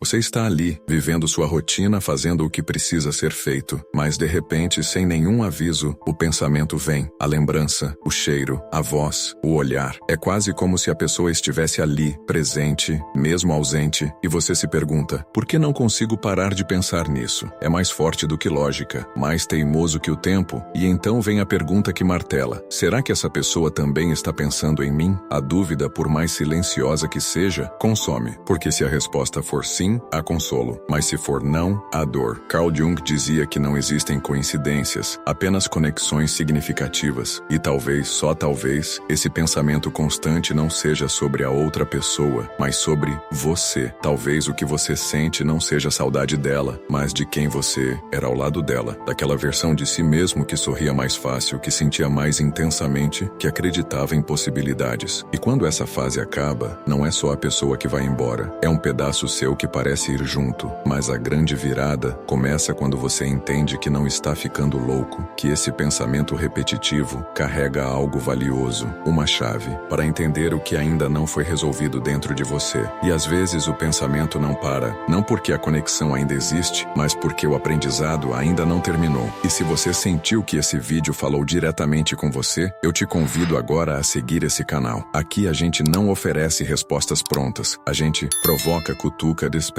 Você está ali, vivendo sua rotina, fazendo o que precisa ser feito, mas de repente, sem nenhum aviso, o pensamento vem, a lembrança, o cheiro, a voz, o olhar. É quase como se a pessoa estivesse ali, presente, mesmo ausente, e você se pergunta, por que não consigo parar de pensar nisso? É mais forte do que lógica, mais teimoso que o tempo, e então vem a pergunta que martela, será que essa pessoa também está pensando em mim? A dúvida, por mais silenciosa que seja, consome, porque se a resposta for sim, há consolo, mas se for não, há dor. Carl Jung dizia que não existem coincidências, apenas conexões significativas, e talvez, só talvez, esse pensamento constante não seja sobre a outra pessoa, mas sobre você. Talvez o que você sente não seja saudade dela, mas de quem você era ao lado dela, daquela versão de si mesmo que sorria mais fácil, que sentia mais intensamente, que acreditava em possibilidades. E quando essa fase acaba, não é só a pessoa que vai embora, é um pedaço seu que parece ir junto, mas a grande virada começa quando você entende que não está ficando louco, que esse pensamento repetitivo carrega algo valioso, uma chave, para entender o que ainda não foi resolvido dentro de você. E às vezes o pensamento não para, não porque a conexão ainda existe, mas porque o aprendizado ainda não terminou. E se você sentiu que esse vídeo falou diretamente com você, eu te convido agora a seguir esse canal. Aqui a gente não oferece respostas prontas, a gente provoca, cutuca, desperta.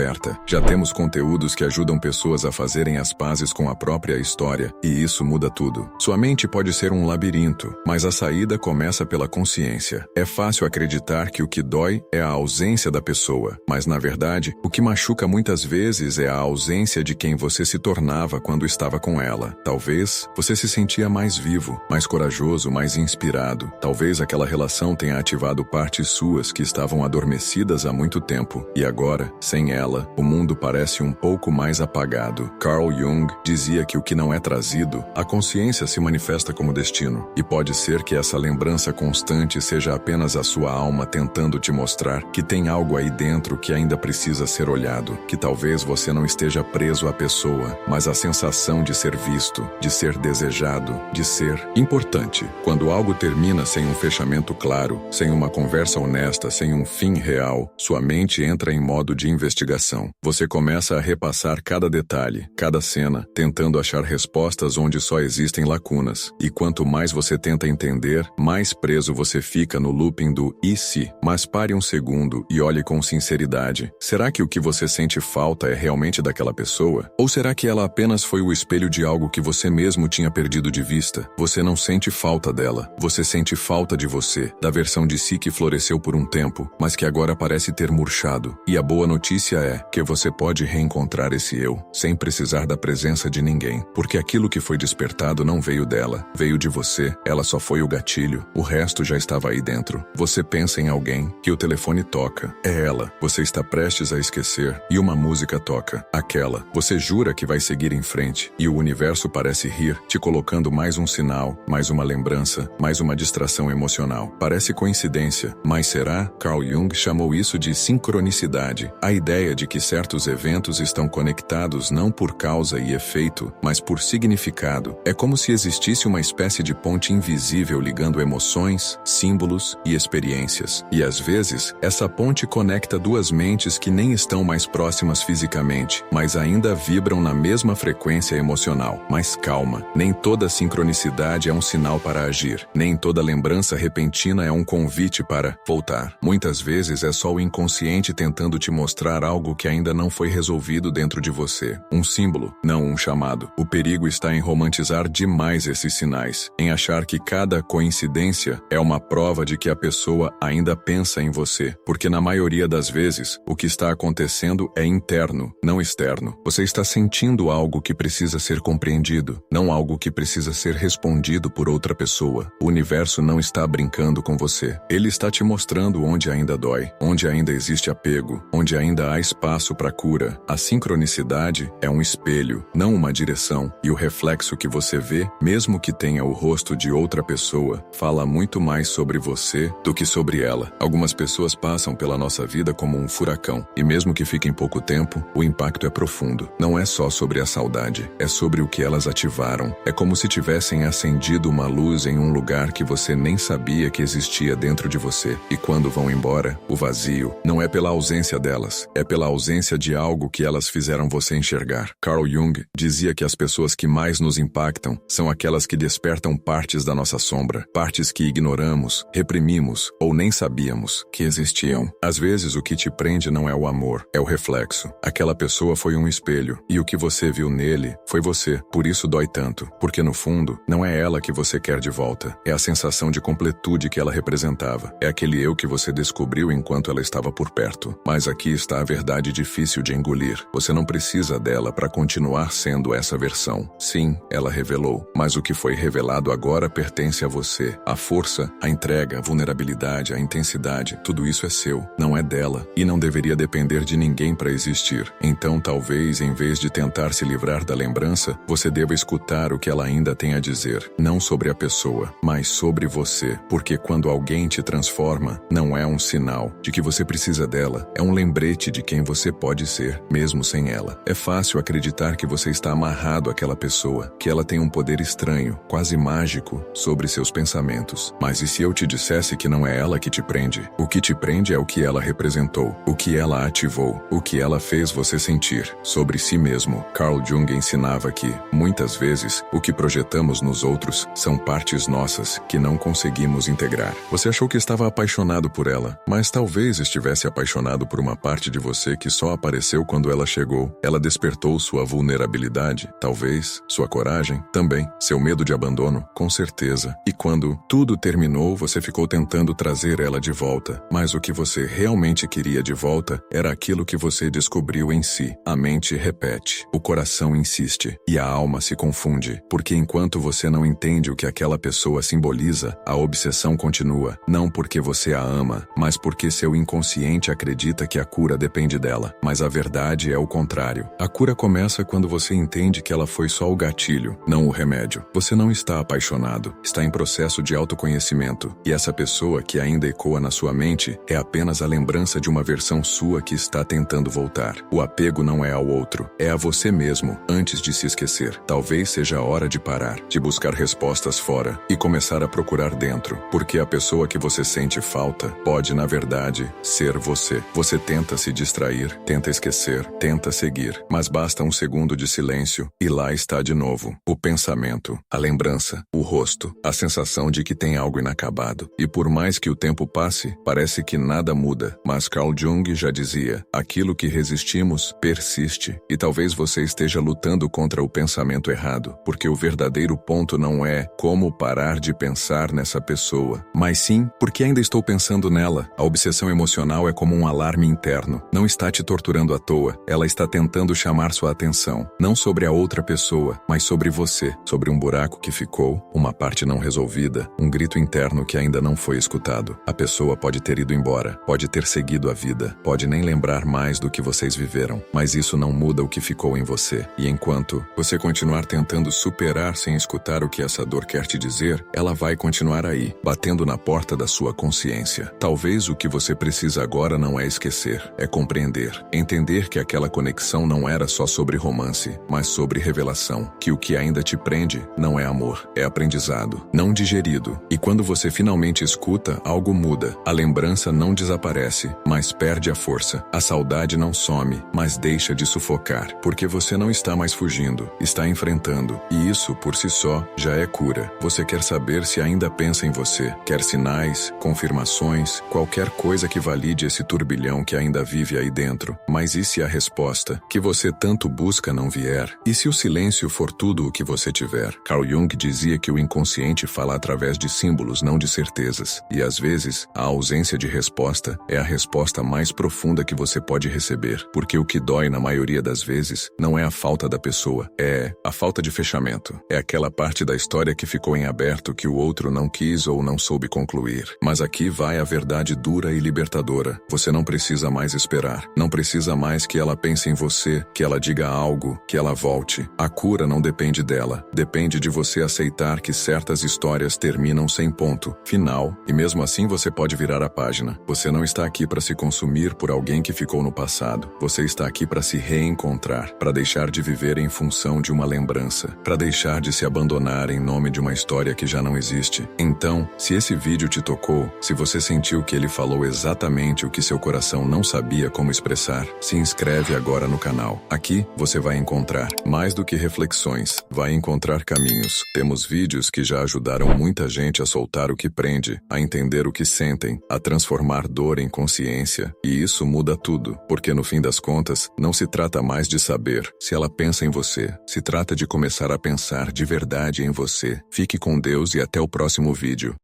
Já temos conteúdos que ajudam pessoas a fazerem as pazes com a própria história, e isso muda tudo. Sua mente pode ser um labirinto, mas a saída começa pela consciência. É fácil acreditar que o que dói é a ausência da pessoa, mas na verdade, o que machuca muitas vezes é a ausência de quem você se tornava quando estava com ela. Talvez você se sentia mais vivo, mais corajoso, mais inspirado. Talvez aquela relação tenha ativado partes suas que estavam adormecidas há muito tempo, e agora, sem ela, o mundo parece um pouco mais apagado. Carl Jung dizia que o que não é trazido, a consciência se manifesta como destino, e pode ser que essa lembrança constante seja apenas a sua alma tentando te mostrar que tem algo aí dentro que ainda precisa ser olhado, que talvez você não esteja preso à pessoa, mas à sensação de ser visto, de ser desejado, de ser importante. Quando algo termina sem um fechamento claro, sem uma conversa honesta, sem um fim real, sua mente entra em modo de investigação. Você começa a repassar cada detalhe, cada cena, tentando achar respostas onde só existem lacunas. E quanto mais você tenta entender, mais preso você fica no looping do e se. Mas pare um segundo e olhe com sinceridade. Será que o que você sente falta é realmente daquela pessoa? Ou será que ela apenas foi o espelho de algo que você mesmo tinha perdido de vista? Você não sente falta dela. Você sente falta de você, da versão de si que floresceu por um tempo, mas que agora parece ter murchado. E a boa notícia é que você pode reencontrar esse eu, sem precisar da presença de ninguém, porque aquilo que foi despertado não veio dela, veio de você, ela só foi o gatilho, o resto já estava aí dentro. Você pensa em alguém, que o telefone toca, é ela, você está prestes a esquecer, e uma música toca, aquela, você jura que vai seguir em frente, e o universo parece rir, te colocando mais um sinal, mais uma lembrança, mais uma distração emocional. Parece coincidência, mas será? Carl Jung chamou isso de sincronicidade, a ideia de que certos eventos estão conectados não por causa e efeito, mas por significado. É como se existisse uma espécie de ponte invisível ligando emoções, símbolos e experiências. E às vezes, essa ponte conecta duas mentes que nem estão mais próximas fisicamente, mas ainda vibram na mesma frequência emocional. Mas calma, nem toda sincronicidade é um sinal para agir. Nem toda lembrança repentina é um convite para voltar. Muitas vezes é só o inconsciente tentando te mostrar algo que ainda não foi resolvido dentro de você. Um símbolo, não um chamado. O perigo está em romantizar demais esses sinais, em achar que cada coincidência é uma prova de que a pessoa ainda pensa em você, porque na maioria das vezes, o que está acontecendo é interno, não externo. Você está sentindo algo que precisa ser compreendido, não algo que precisa ser respondido por outra pessoa. O universo não está brincando com você. Ele está te mostrando onde ainda dói, onde ainda existe apego, onde ainda há espaço para cura. A sincronicidade é um espelho, não uma direção, e o reflexo que você vê, mesmo que tenha o rosto de outra pessoa, fala muito mais sobre você do que sobre ela. Algumas pessoas passam pela nossa vida como um furacão, e mesmo que fiquem pouco tempo, o impacto é profundo. Não é só sobre a saudade, é sobre o que elas ativaram. É como se tivessem acendido uma luz em um lugar que você nem sabia que existia dentro de você. E quando vão embora, o vazio não é pela ausência delas, é pela ausência de algo que elas fizeram você enxergar. Carl Jung dizia que as pessoas que mais nos impactam são aquelas que despertam partes da nossa sombra, partes que ignoramos, reprimimos ou nem sabíamos que existiam. Às vezes o que te prende não é o amor, é o reflexo. Aquela pessoa foi um espelho e o que você viu nele foi você. Por isso dói tanto, porque no fundo não é ela que você quer de volta. É a sensação de completude que ela representava. É aquele eu que você descobriu enquanto ela estava por perto. Mas aqui está a verdade difícil de engolir. Você não precisa dela para continuar sendo essa versão. Sim, ela revelou, mas o que foi revelado agora pertence a você. A força, a entrega, a vulnerabilidade, a intensidade, tudo isso é seu, não é dela, e não deveria depender de ninguém para existir. Então talvez, em vez de tentar se livrar da lembrança, você deva escutar o que ela ainda tem a dizer, não sobre a pessoa, mas sobre você, porque quando alguém te transforma, não é um sinal de que você precisa dela, é um lembrete de quem você pode ser, mesmo sem ela. É fácil acreditar que você está amarrado àquela pessoa, que ela tem um poder estranho, quase mágico, sobre seus pensamentos. Mas e se eu te dissesse que não é ela que te prende? O que te prende é o que ela representou, o que ela ativou, o que ela fez você sentir sobre si mesmo. Carl Jung ensinava que, muitas vezes, o que projetamos nos outros são partes nossas que não conseguimos integrar. Você achou que estava apaixonado por ela, mas talvez estivesse apaixonado por uma parte de você que só apareceu quando ela chegou. Ela despertou sua vulnerabilidade, talvez, sua coragem, também, seu medo de abandono, com certeza. E quando tudo terminou, você ficou tentando trazer ela de volta, mas o que você realmente queria de volta era aquilo que você descobriu em si. A mente repete, o coração insiste, e a alma se confunde, porque enquanto você não entende o que aquela pessoa simboliza, a obsessão continua, não porque você a ama, mas porque seu inconsciente acredita que a cura depende dela. Mas a verdade é o contrário. A cura começa quando você entende que ela foi só o gatilho, não o remédio. Você não está apaixonado, está em processo de autoconhecimento, e essa pessoa que ainda ecoa na sua mente é apenas a lembrança de uma versão sua que está tentando voltar. O apego não é ao outro, é a você mesmo, antes de se esquecer. Talvez seja a hora de parar, de buscar respostas fora e começar a procurar dentro, porque a pessoa que você sente falta pode, na verdade, ser você. Você tenta se distrair, tenta esquecer, tenta seguir, mas basta um segundo de silêncio e lá está de novo. O pensamento, a lembrança, o rosto, a sensação de que tem algo inacabado. E por mais que o tempo passe, parece que nada muda. Mas Carl Jung já dizia, aquilo que resistimos persiste. E talvez você esteja lutando contra o pensamento errado, porque o verdadeiro ponto não é como parar de pensar nessa pessoa, mas sim porque ainda estou pensando nela. A obsessão emocional é como um alarme interno. Não está te torturando à toa, ela está tentando chamar sua atenção, não sobre a outra pessoa, mas sobre você, sobre um buraco que ficou, uma parte não resolvida, um grito interno que ainda não foi escutado. A pessoa pode ter ido embora, pode ter seguido a vida, pode nem lembrar mais do que vocês viveram, mas isso não muda o que ficou em você. E enquanto você continuar tentando superar sem escutar o que essa dor quer te dizer, ela vai continuar aí, batendo na porta da sua consciência. Talvez o que você precisa agora não é esquecer, é compreender, entender que aquela conexão não era só sobre romance, mas sobre revelação, que o que ainda te prende não é amor, é aprendizado, não digerido. E quando você finalmente escuta, algo muda. A lembrança não desaparece, mas perde a força. A saudade não some, mas deixa de sufocar, porque você não está mais fugindo, está enfrentando. E isso, por si só, já é cura. Você quer saber se ainda pensa em você, quer sinais, confirmações, qualquer coisa que valide esse turbilhão que ainda vive aí dentro. Mas e se a resposta que você tanto busca não vier? E se o silêncio for tudo o que você tiver? Carl Jung dizia que o inconsciente fala através de símbolos, não de certezas. E às vezes, a ausência de resposta é a resposta mais profunda que você pode receber. Porque o que dói na maioria das vezes não é a falta da pessoa, é a falta de fechamento. É aquela parte da história que ficou em aberto que o outro não quis ou não soube concluir. Mas aqui vai a verdade dura e libertadora. Você não precisa mais esperar. Não precisa mais que ela pense em você, que ela diga algo, que ela volte. A cura não depende dela. Depende de você aceitar que certas histórias terminam sem ponto final, e mesmo assim você pode virar a página. Você não está aqui para se consumir por alguém que ficou no passado. Você está aqui para se reencontrar, para deixar de viver em função de uma lembrança, para deixar de se abandonar em nome de uma história que já não existe. Então, se esse vídeo te tocou, se você sentiu que ele falou exatamente o que seu coração não sabia como expressar, se inscreve agora no canal. Aqui você vai encontrar mais do que reflexões, vai encontrar caminhos. Temos vídeos que já ajudaram muita gente a soltar o que prende, a entender o que sentem, a transformar dor em consciência. E isso muda tudo, porque no fim das contas, não se trata mais de saber se ela pensa em você. Se trata de começar a pensar de verdade em você. Fique com Deus e até o próximo vídeo.